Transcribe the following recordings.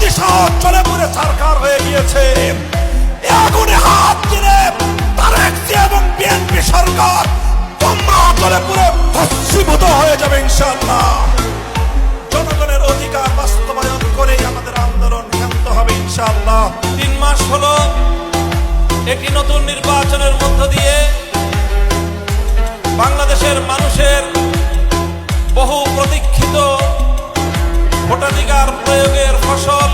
দিশা চলে পুরে সরকার হয়ে গিয়েছে। আগুনে হাত দিলে তারেক জিয়া এবং বিএনপি সরকার তোমরা চলে পুরে ভস্মীভূত হয়ে যাবে ইনশাআল্লাহ। জনগণের অধিকার বাস্তবায়ন করে আমাদের আন্দোলন ক্ষান্ত হবে ইনশাআল্লাহ। 3 মাস হলো একটি নতুন নির্বাচনের মধ্য দিয়ে বাংলাদেশের মানুষের বহু প্রতীক্ষিত ভোটাধিকার প্রয়োগের ফসল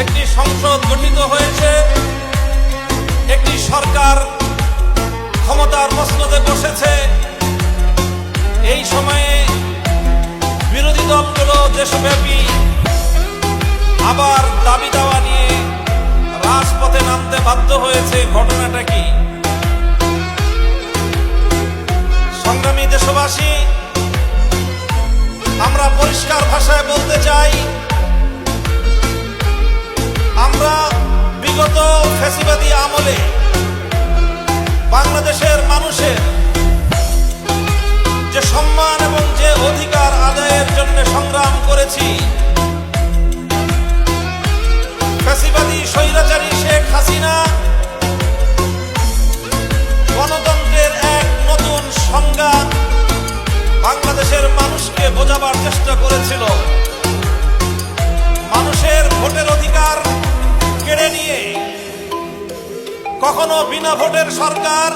একটি সংসদ গঠিত হয়েছে, একটি সরকার ক্ষমতার মসনদে বসেছে। এই সময়ে বিরোধী দলগুলো দেশব্যাপী আবার দাবি দাওয়া নিয়ে রাজপথে নামতে বাধ্য হয়েছে। ঘটনাটা কি? সংগ্রামী দেশবাসী, আমরা পরিষ্কার ভাষায় বলতে চাই, আমরা বিগত ফ্যাসিবাদী আমলে বাংলাদেশের মানুষের যে সম্মান এবং যে অধিকার আদায়ের জন্য সংগ্রাম করেছি, ফ্যাসিবাদী স্বৈরাচারী শেখ হাসিনা গণতন্ত্রের এক নতুন সংজ্ঞা বাংলাদেশের মানুষকে বোঝাবার চেষ্টা করেছিল। মানুষের ভোটের অধিকার কেড়ে নিয়ে কখনো বিনা ভোটের সরকার,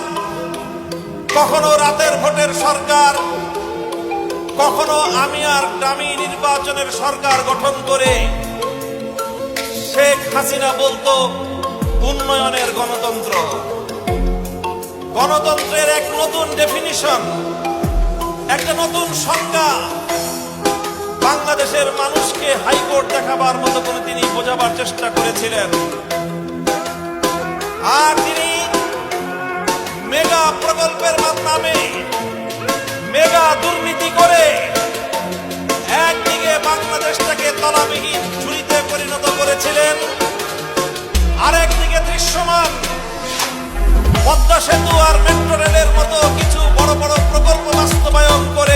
কখনো রাতের ভোটের সরকার, কখনো আমি আর ডামি নির্বাচনের সরকার গঠন করে শেখ হাসিনা বলতো উন্নয়নের গণতন্ত্র। গণতন্ত্রের এক নতুন ডেফিনিশন, একটা নতুন সংজ্ঞা বাংলাদেশের মানুষকে হাইকোর্ট দেখাবার মতো করে তিনি বোঝাবার চেষ্টা করেছিলেন। আর তিনি মেগা প্রকল্পের নামে মেগা দুর্নীতি করে একদিকে বাংলাদেশটাকে তলাবিহীন ঝুড়িতে পরিণত করেছিলেন, আরেকদিকে দৃশ্যমান পদ্মা সেতু আর মেট্রো রেলের মতো কিছু বড় বড় প্রকল্প বাস্তবায়ন করে